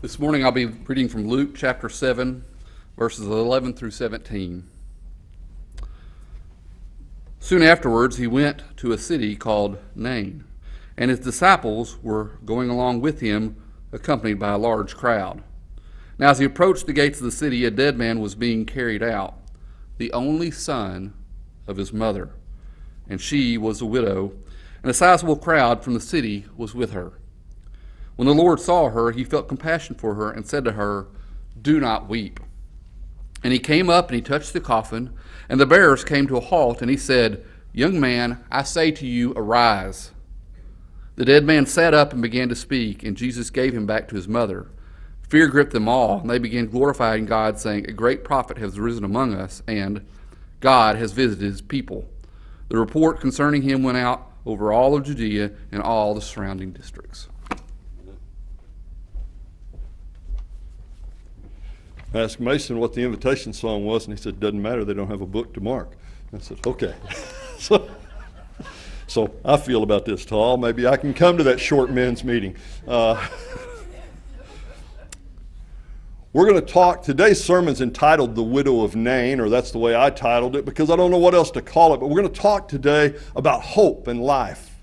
This morning I'll be reading from Luke chapter 7, verses 11 through 17. Soon afterwards he went to a city called Nain, and his disciples were going along with him, accompanied by a large crowd. Now as he approached the gates of the city, a dead man was being carried out, the only son of his mother, and she was a widow, and a sizable crowd from the city was with her. When the Lord saw her, he felt compassion for her and said to her, "Do not weep." And he came up and he touched the coffin, and the bearers came to a halt, and he said, "Young man, I say to you, arise." The dead man sat up and began to speak, and Jesus gave him back to his mother. Fear gripped them all, and they began glorifying God, saying, "A great prophet has risen among us, and God has visited his people." The report concerning him went out over all of Judea and all the surrounding districts. I asked Mason what the invitation song was, and he said, "Doesn't matter, they don't have a book to mark." I said, okay. So I feel about this, Tall. Maybe I can come to that short men's meeting. We're going to talk, today's sermon's entitled The Widow of Nain, or that's the way I titled it, because I don't know what else to call it, but we're going to talk today about hope and life,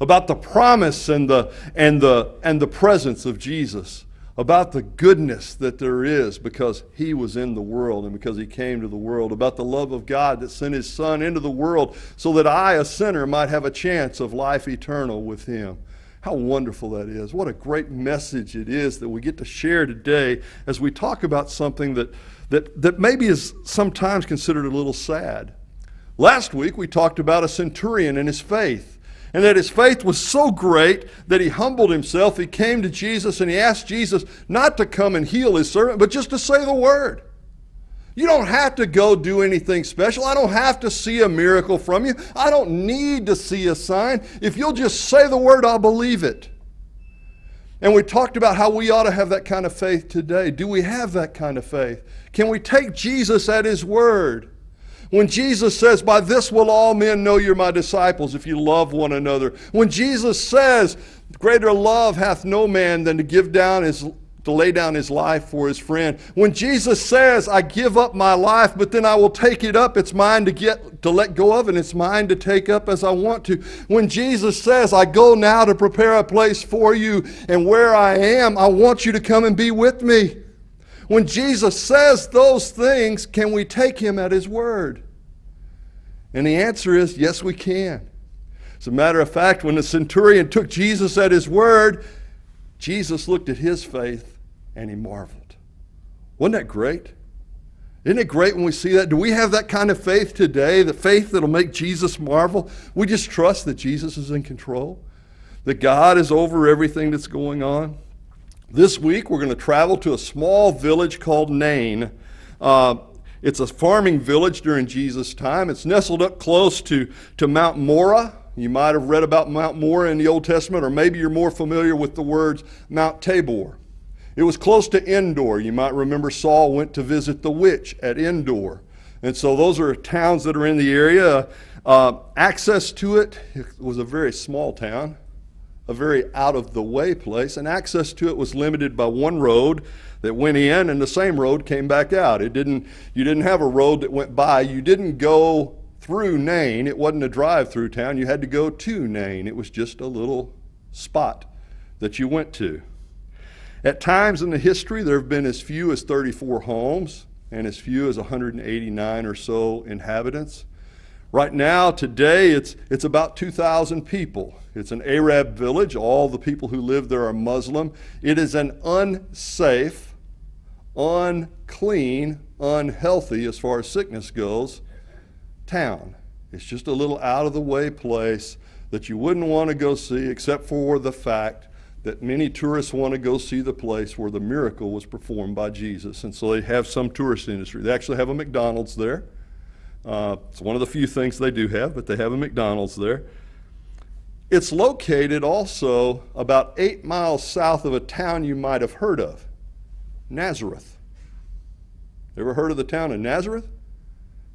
about the promise and the presence of Jesus, about the goodness that there is because he was in the world and because he came to the world, about the love of God that sent his Son into the world so that I, a sinner, might have a chance of life eternal with him. How wonderful that is. What a great message it is that we get to share today as we talk about something that maybe is sometimes considered a little sad. Last week we talked about a centurion and his faith. And that his faith was so great that he humbled himself. He came to Jesus and he asked Jesus not to come and heal his servant, but just to say the word. You don't have to go do anything special. I don't have to see a miracle from you. I don't need to see a sign. If you'll just say the word, I'll believe it. And we talked about how we ought to have that kind of faith today. Do we have that kind of faith? Can we take Jesus at his word? When Jesus says, "By this will all men know you're my disciples, if you love one another." When Jesus says, "Greater love hath no man than to lay down his life for his friend." When Jesus says, "I give up my life, but then I will take it up. It's mine to let go of, and it's mine to take up as I want to." When Jesus says, "I go now to prepare a place for you, and where I am, I want you to come and be with me." When Jesus says those things, can we take him at his word? And the answer is, yes, we can. As a matter of fact, when the centurion took Jesus at his word, Jesus looked at his faith and he marveled. Wasn't that great? Isn't it great when we see that? Do we have that kind of faith today, the faith that'll make Jesus marvel? We just trust that Jesus is in control, that God is over everything that's going on. This week, we're going to travel to a small village called Nain. It's a farming village during Jesus' time. It's nestled up close to Mount Morah. You might have read about Mount Morah in the Old Testament, or maybe you're more familiar with the words Mount Tabor. It was close to Endor. You might remember Saul went to visit the witch at Endor. And so those are towns that are in the area. Access to it was a very small town, a very out-of-the-way place, and access to it was limited by one road that went in, and the same road came back out. You didn't have a road that went by. You didn't go through Nain. It wasn't a drive-through town. You had to go to Nain. It was just a little spot that you went to. At times in the history, there have been as few as 34 homes and as few as 189 or so inhabitants. Right now, today, it's about 2,000 people. It's an Arab village. All the people who live there are Muslim. It is an unsafe, unclean, unhealthy, as far as sickness goes, town. It's just a little out-of-the-way place that you wouldn't want to go see, except for the fact that many tourists want to go see the place where the miracle was performed by Jesus. And so they have some tourist industry. They actually have a McDonald's there. It's one of the few things they do have, but they have a McDonald's there. It's located also about 8 miles south of a town you might have heard of, Nazareth. Ever heard of the town of Nazareth?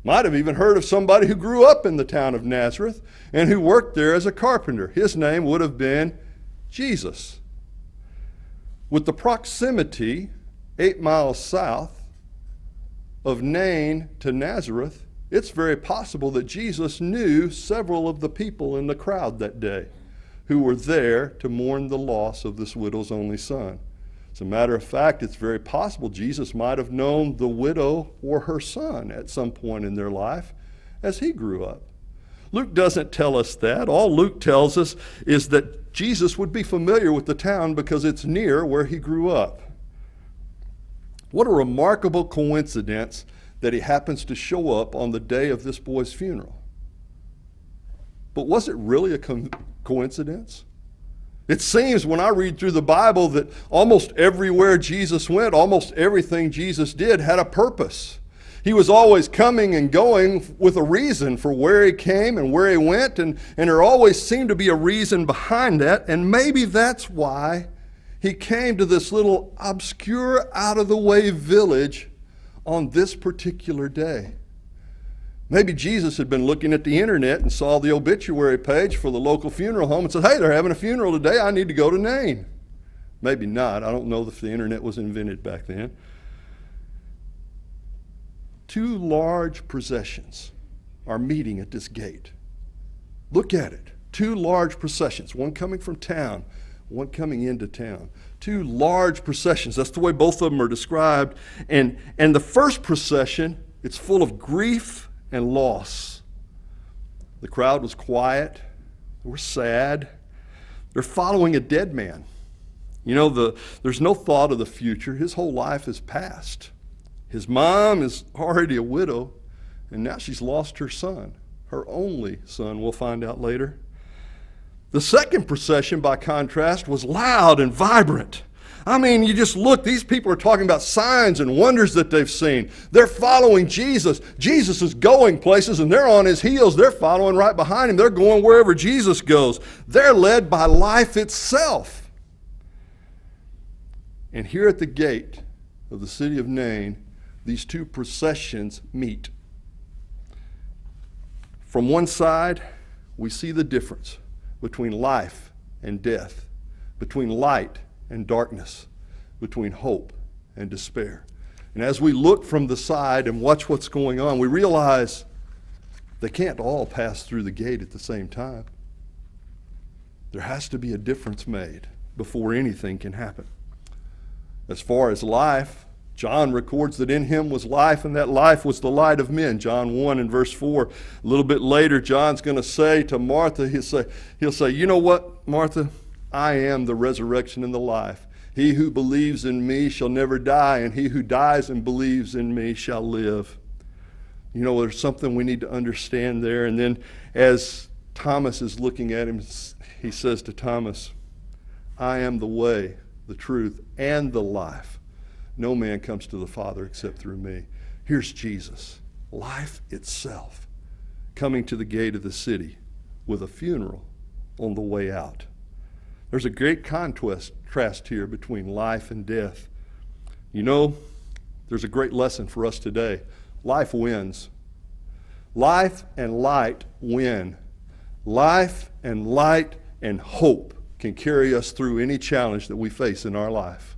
Might have even heard of somebody who grew up in the town of Nazareth and who worked there as a carpenter. His name would have been Jesus. With the proximity 8 miles south of Nain to Nazareth, it's very possible that Jesus knew several of the people in the crowd that day who were there to mourn the loss of this widow's only son. As a matter of fact, it's very possible Jesus might have known the widow or her son at some point in their life as he grew up. Luke doesn't tell us that. All Luke tells us is that Jesus would be familiar with the town because it's near where he grew up. What a remarkable coincidence that he happens to show up on the day of this boy's funeral. But was it really a coincidence? It seems when I read through the Bible that almost everywhere Jesus went, almost everything Jesus did had a purpose. He was always coming and going with a reason for where he came and where he went, and there always seemed to be a reason behind that, and maybe that's why he came to this little obscure, out-of-the-way village on this particular day. Maybe Jesus had been looking at the internet and saw the obituary page for the local funeral home and said, hey, they're having a funeral today, I need to go to Nain. Maybe not. I don't know if the internet was invented back then. 2 large processions are meeting at this gate. Look at it. 2 large processions, one coming from town, one coming into town. 2 large processions. That's the way both of them are described. And the first procession, it's full of grief and loss. The crowd was quiet. They were sad. They're following a dead man. You know, there's no thought of the future. His whole life is past. His mom is already a widow, and now she's lost her son, her only son, we'll find out later. The second procession, by contrast, was loud and vibrant. I mean, you just look, these people are talking about signs and wonders that they've seen. They're following Jesus. Jesus is going places, and they're on his heels. They're following right behind him. They're going wherever Jesus goes. They're led by life itself. And here at the gate of the city of Nain, these 2 processions meet. From one side, we see the difference between life and death, between light and darkness, between hope and despair. And as we look from the side and watch what's going on, we realize they can't all pass through the gate at the same time. There has to be a difference made before anything can happen. As far as life, John records that in him was life, and that life was the light of men. John 1 and verse 4. A little bit later, John's going to say to Martha, he'll say, you know what, Martha? I am the resurrection and the life. He who believes in me shall never die, and he who dies and believes in me shall live. You know, there's something we need to understand there. And then as Thomas is looking at him, he says to Thomas, I am the way, the truth, and the life. No man comes to the Father except through me. Here's Jesus, life itself, coming to the gate of the city with a funeral on the way out. There's a great contrast here between life and death. You know, there's a great lesson for us today. Life wins. Life and light win. Life and light and hope can carry us through any challenge that we face in our life.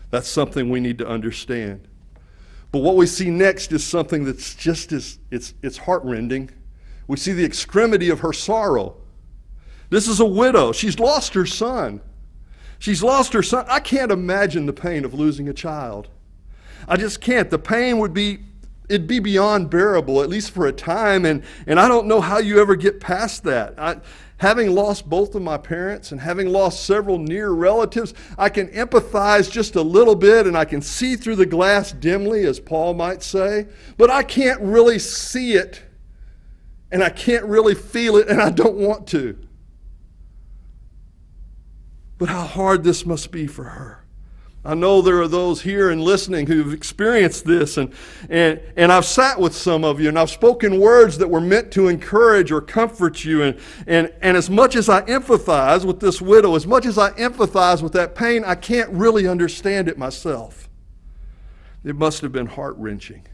That's something we need to understand. But what we see next is something that's just it's heartrending. We see the extremity of her sorrow. This is a widow. She's lost her son. She's lost her son. I can't imagine the pain of losing a child. I just can't. The pain it'd be beyond bearable, at least for a time, and I don't know how you ever get past that. Having lost both of my parents and having lost several near relatives, I can empathize just a little bit, and I can see through the glass dimly, as Paul might say, but I can't really see it, and I can't really feel it, and I don't want to. But how hard this must be for her. I know there are those here and listening who've experienced this, and I've sat with some of you, and I've spoken words that were meant to encourage or comfort you, and as much as I empathize with this widow, as much as I empathize with that pain, I can't really understand it myself. It must have been heart-wrenching.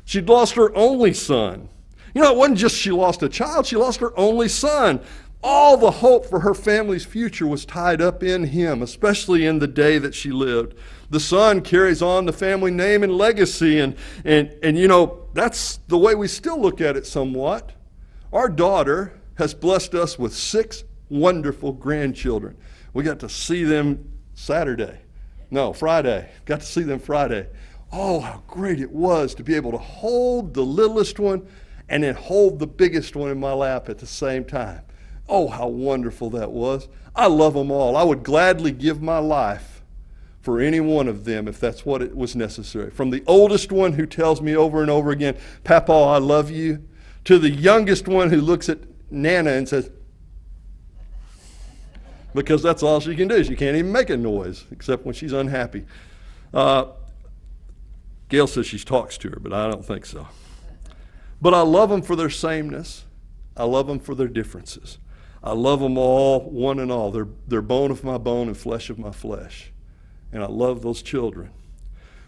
She'd lost her only son. You know, it wasn't just she lost a child, she lost her only son. All the hope for her family's future was tied up in him, especially in the day that she lived. The son carries on the family name and legacy, and you know, that's the way we still look at it somewhat. Our daughter has blessed us with 6 wonderful grandchildren. We got to see them Friday. Got to see them Friday. Oh, how great it was to be able to hold the littlest one and then hold the biggest one in my lap at the same time. Oh, how wonderful that was. I love them all. I would gladly give my life for any one of them if that's what it was necessary. From the oldest one who tells me over and over again, Papa, I love you, to the youngest one who looks at Nana and says, because that's all she can do. She can't even make a noise except when she's unhappy. Gail says she talks to her, but I don't think so. But I love them for their sameness. I love them for their differences. I love them all, one and all. They're bone of my bone and flesh of my flesh. And I love those children.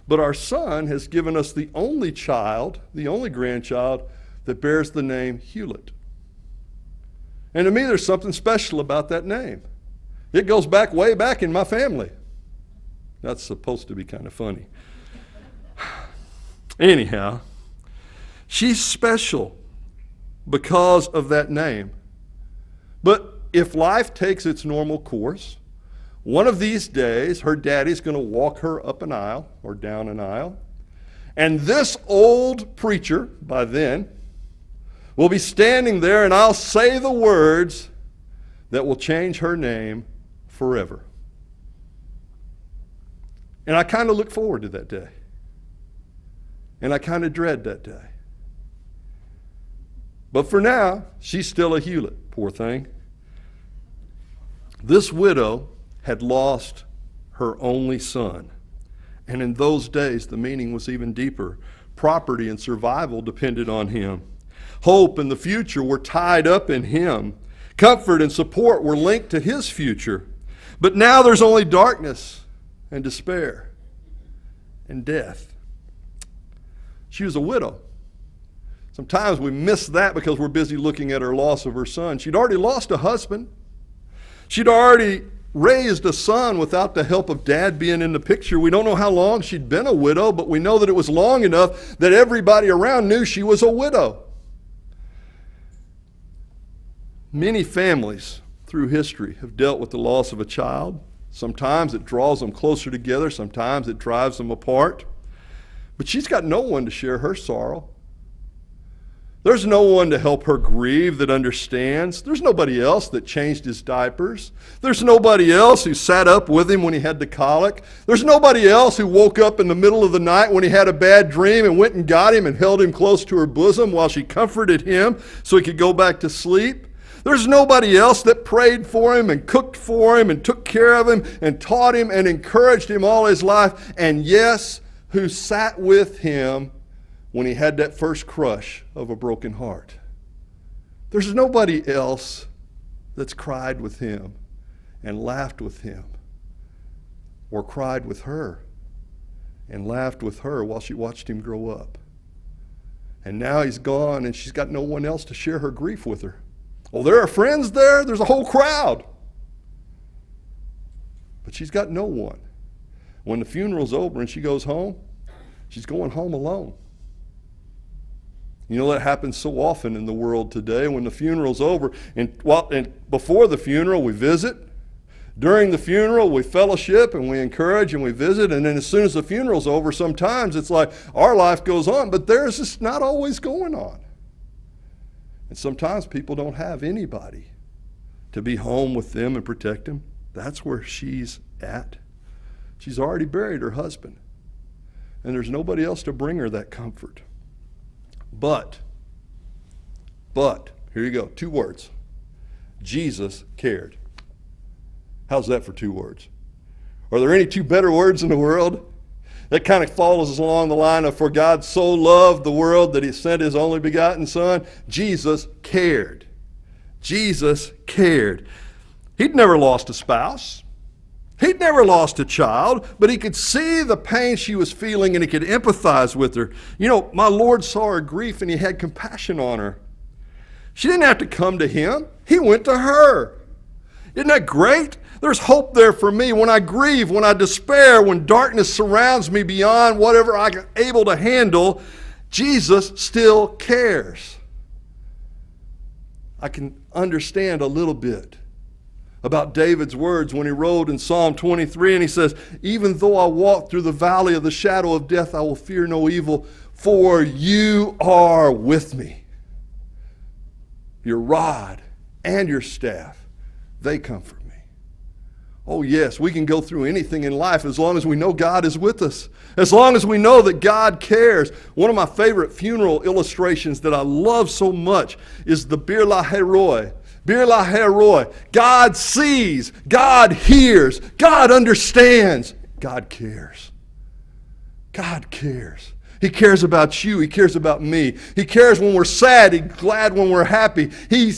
But our son has given us the only child, the only grandchild, that bears the name Hewlett. And to me, there's something special about that name. It goes back way back in my family. That's supposed to be kind of funny. Anyhow, she's special because of that name. But if life takes its normal course, one of these days her daddy's going to walk her up an aisle or down an aisle, and this old preacher by then will be standing there, and I'll say the words that will change her name forever. And I kind of look forward to that day. And I kind of dread that day. But for now, she's still a Hewlett, poor thing. This widow had lost her only son. And in those days, the meaning was even deeper. Property and survival depended on him. Hope and the future were tied up in him. Comfort and support were linked to his future. But now there's only darkness and despair and death. She was a widow. Sometimes we miss that because we're busy looking at her loss of her son. She'd already lost a husband. She'd already raised a son without the help of dad being in the picture. We don't know how long she'd been a widow, but we know that it was long enough that everybody around knew she was a widow. Many families through history have dealt with the loss of a child. Sometimes it draws them closer together. Sometimes it drives them apart. But she's got no one to share her sorrow. There's no one to help her grieve that understands. There's nobody else that changed his diapers. There's nobody else who sat up with him when he had the colic. There's nobody else who woke up in the middle of the night when he had a bad dream and went and got him and held him close to her bosom while she comforted him so he could go back to sleep. There's nobody else that prayed for him and cooked for him and took care of him and taught him and encouraged him all his life. And yes, who sat with him when he had that first crush of a broken heart. There's nobody else that's cried with him and laughed with him or cried with her and laughed with her while she watched him grow up. And now he's gone and she's got no one else to share her grief with her. Well, there are friends there. There's a whole crowd. But she's got no one. When the funeral's over and she goes home, she's going home alone. You know, that happens so often in the world today. When the funeral's over, and before the funeral we visit. During the funeral we fellowship and we encourage and we visit. And then as soon as the funeral's over, sometimes it's like our life goes on, but theirs is not always going on. And sometimes people don't have anybody to be home with them and protect them. That's where she's at. She's already buried her husband. And there's nobody else to bring her that comfort. But, here you go, 2 words. Jesus cared. How's that for 2 words? Are there any 2 better words in the world? That kind of follows along the line of, for God so loved the world that he sent his only begotten son. Jesus cared. Jesus cared. He'd never lost a spouse. He'd never lost a child, but he could see the pain she was feeling and he could empathize with her. You know, my Lord saw her grief and he had compassion on her. She didn't have to come to him. He went to her. Isn't that great? There's hope there for me when I grieve, when I despair, when darkness surrounds me beyond whatever I'm able to handle. Jesus still cares. I can understand a little bit about David's words when he wrote in Psalm 23, and he says, even though I walk through the valley of the shadow of death, I will fear no evil, for you are with me. Your rod and your staff, they comfort me. Oh yes, we can go through anything in life as long as we know God is with us. As long as we know that God cares. One of my favorite funeral illustrations that I love so much is the Bir Lahai. Bir Lahai. God sees, God hears, God understands, God cares. God cares. He cares about you. He cares about me. He cares when we're sad. He's glad when we're happy. He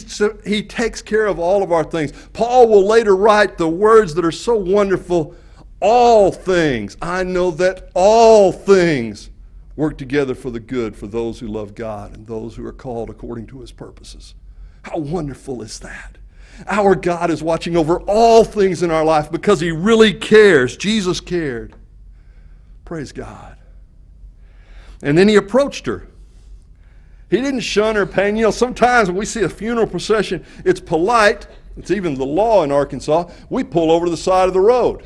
takes care of all of our things. Paul will later write the words that are so wonderful. All things. I know that all things work together for the good for those who love God and those who are called according to his purposes. How wonderful is that? Our God is watching over all things in our life because he really cares. Jesus cared. Praise God. And then he approached her. He didn't shun her pain. You know, sometimes when we see a funeral procession, it's polite. It's even the law in Arkansas. We pull over to the side of the road.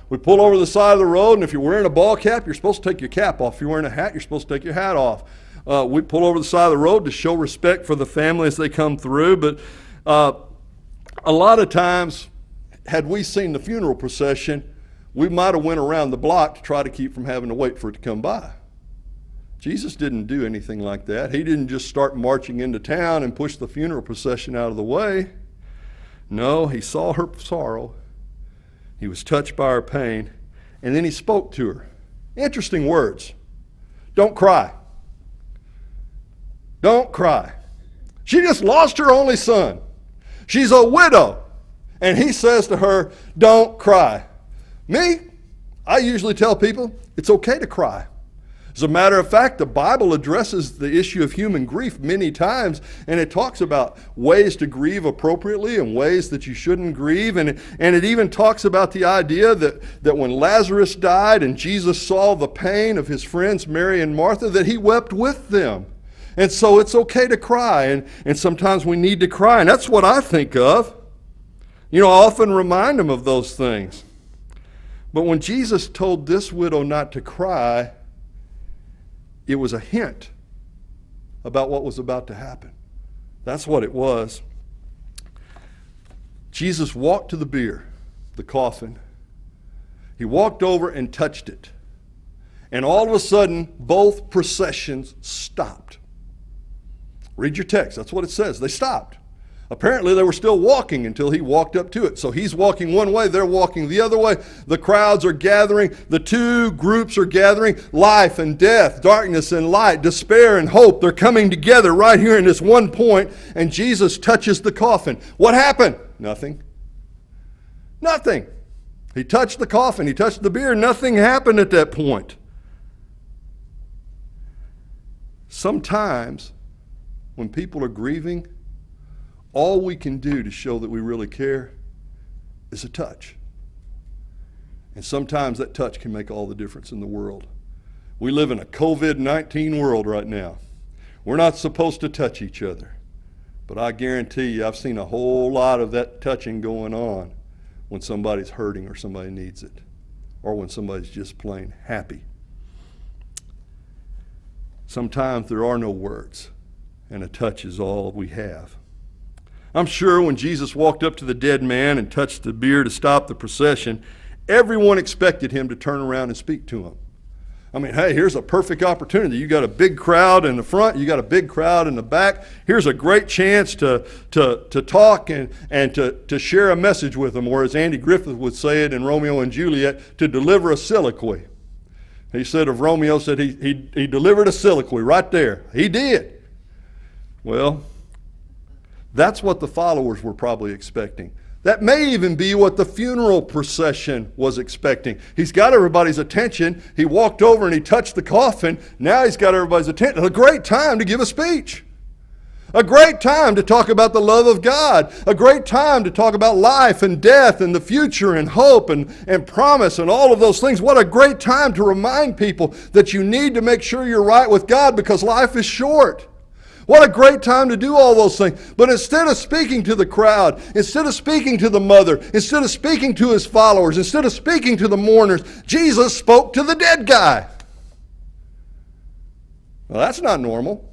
We pull over to the side of the road, and if you're wearing a ball cap, you're supposed to take your cap off. If you're wearing a hat, you're supposed to take your hat off. We pull over to the side of the road to show respect for the family as they come through. But a lot of times, had we seen the funeral procession, we might have went around the block to try to keep from having to wait for it to come by. Jesus didn't do anything like that. He didn't just start marching into town and push the funeral procession out of the way. No, he saw her sorrow. He was touched by her pain, and then he spoke to her. Interesting words. Don't cry. Don't cry. She just lost her only son. She's a widow. And he says to her, don't cry. Me, I usually tell people it's okay to cry. As a matter of fact, the Bible addresses the issue of human grief many times, and it talks about ways to grieve appropriately and ways that you shouldn't grieve. And it even talks about the idea that when Lazarus died and Jesus saw the pain of his friends Mary and Martha, that he wept with them. And so it's okay to cry, and sometimes we need to cry, and that's what I think of. You know, I often remind them of those things. But when Jesus told this widow not to cry, it was a hint about what was about to happen. That's what it was. Jesus walked to the bier, the coffin. He walked over and touched it. And all of a sudden, both processions stopped. Read your text. That's what it says. They stopped. Apparently, they were still walking until he walked up to it. So he's walking one way, they're walking the other way. The crowds are gathering. The two groups are gathering. Life and death, darkness and light, despair and hope. They're coming together right here in this one point, and Jesus touches the coffin. What happened? Nothing. Nothing. He touched the coffin. He touched the bier. Nothing happened at that point. Sometimes, when people are grieving, all we can do to show that we really care is a touch. And sometimes that touch can make all the difference in the world. We live in a COVID-19 world right now. We're not supposed to touch each other. But I guarantee you, I've seen a whole lot of that touching going on when somebody's hurting or somebody needs it, or when somebody's just plain happy. Sometimes there are no words, and a touch is all we have. I'm sure when Jesus walked up to the dead man and touched the bier to stop the procession, everyone expected him to turn around and speak to him. I mean, hey, here's a perfect opportunity. You got a big crowd in the front, you got a big crowd in the back. Here's a great chance to talk and to share a message with them, or as Andy Griffith would say it in Romeo and Juliet, to deliver a soliloquy. He said of Romeo, said he delivered a soliloquy right there. He did. Well, that's what the followers were probably expecting. That may even be what the funeral procession was expecting. He's got everybody's attention. He walked over and he touched the coffin. Now he's got everybody's attention. A great time to give a speech. A great time to talk about the love of God. A great time to talk about life and death and the future and hope and promise and all of those things. What a great time to remind people that you need to make sure you're right with God because life is short. What a great time to do all those things. But instead of speaking to the crowd, instead of speaking to the mother, instead of speaking to his followers, instead of speaking to the mourners, Jesus spoke to the dead guy. Well, that's not normal.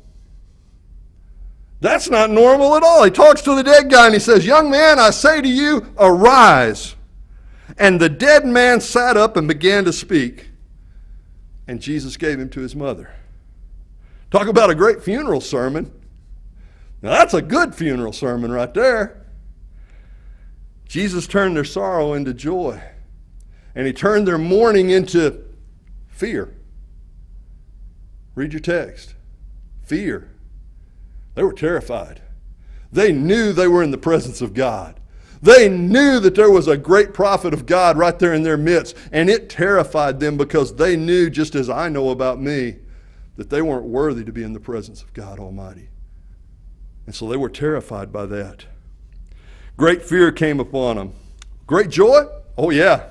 That's not normal at all. He talks to the dead guy and he says, "Young man, I say to you, arise." And the dead man sat up and began to speak. And Jesus gave him to his mother. Talk about a great funeral sermon. Now that's a good funeral sermon right there. Jesus turned their sorrow into joy. And he turned their mourning into fear. Read your text. Fear. They were terrified. They knew they were in the presence of God. They knew that there was a great prophet of God right there in their midst, and it terrified them because they knew, just as I know about me, that they weren't worthy to be in the presence of God Almighty. And so they were terrified by that. Great fear came upon them. Great joy? Oh yeah.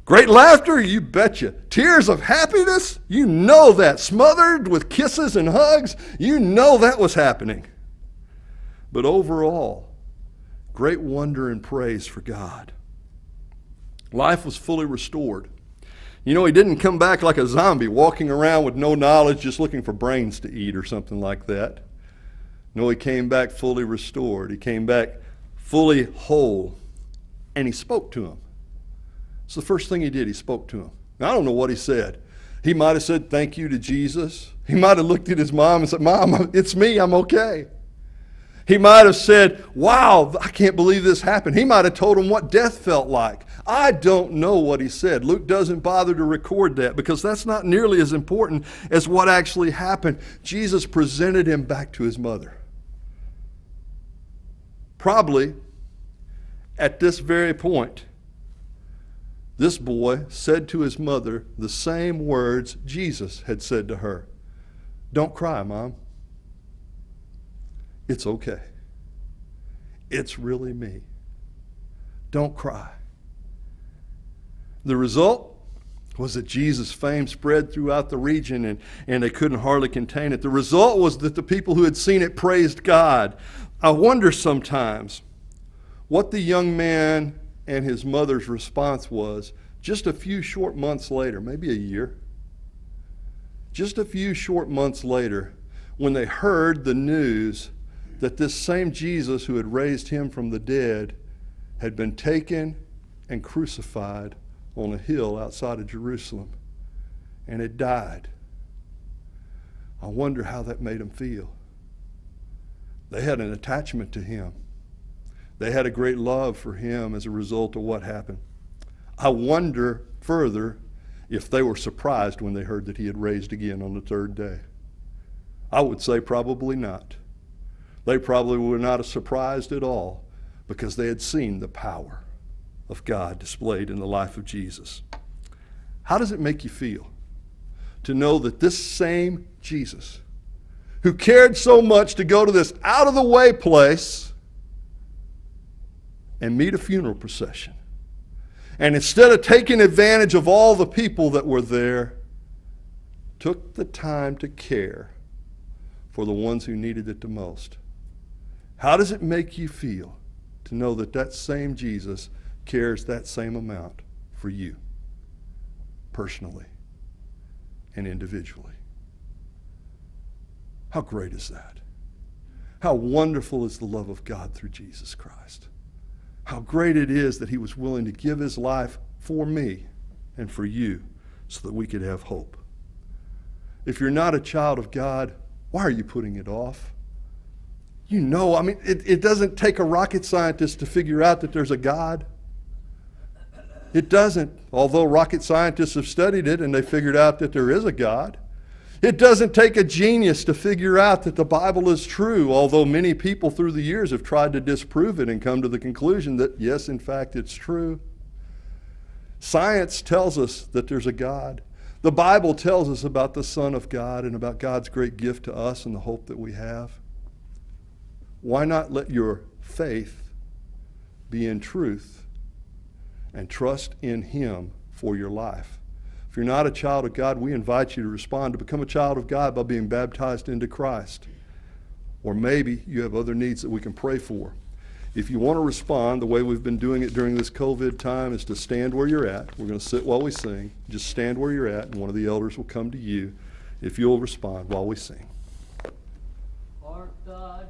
Great laughter? You betcha. Tears of happiness? You know that. Smothered with kisses and hugs? You know that was happening. But overall, great wonder and praise for God. Life was fully restored. You know, he didn't come back like a zombie, walking around with no knowledge, just looking for brains to eat or something like that. No, he came back fully restored. He came back fully whole. And he spoke to him. It's the first thing he did. He spoke to him. Now, I don't know what he said. He might have said thank you to Jesus. He might have looked at his mom and said, "Mom, it's me. I'm okay." He might have said, "Wow, I can't believe this happened." He might have told him what death felt like. I don't know what he said. Luke doesn't bother to record that because that's not nearly as important as what actually happened. Jesus presented him back to his mother. Probably at this very point, this boy said to his mother the same words Jesus had said to her. "Don't cry, Mom. It's okay. It's really me. Don't cry." The result was that Jesus' fame spread throughout the region and they couldn't hardly contain it. The result was that the people who had seen it praised God. I wonder sometimes what the young man and his mother's response was just a few short months later, maybe a year. Just a few short months later, when they heard the news that this same Jesus who had raised him from the dead had been taken and crucified on a hill outside of Jerusalem and had died. I wonder how that made them feel. They had an attachment to him. They had a great love for him as a result of what happened. I wonder further if they were surprised when they heard that he had raised again on the third day. I would say probably not. They probably were not as surprised at all because they had seen the power of God displayed in the life of Jesus. How does it make you feel to know that this same Jesus, who cared so much to go to this out-of-the-way place and meet a funeral procession, and instead of taking advantage of all the people that were there, took the time to care for the ones who needed it the most? How does it make you feel to know that that same Jesus cares that same amount for you, personally and individually? How great is that? How wonderful is the love of God through Jesus Christ? How great it is that he was willing to give his life for me and for you so that we could have hope. If you're not a child of God, why are you putting it off? You know, it doesn't take a rocket scientist to figure out that there's a God. It doesn't, although rocket scientists have studied it and they figured out that there is a God. It doesn't take a genius to figure out that the Bible is true, although many people through the years have tried to disprove it and come to the conclusion that, yes, in fact, it's true. Science tells us that there's a God. The Bible tells us about the Son of God and about God's great gift to us and the hope that we have. why not let your faith be in truth and trust in Him for your life? If you're not a child of God, we invite you to respond to become a child of God by being baptized into Christ. Or maybe you have other needs that we can pray for. If you want to respond, the way we've been doing it during this COVID time is to stand where you're at. We're going to sit while we sing. Just stand where you're at, and one of the elders will come to you if you'll respond while we sing. Art thou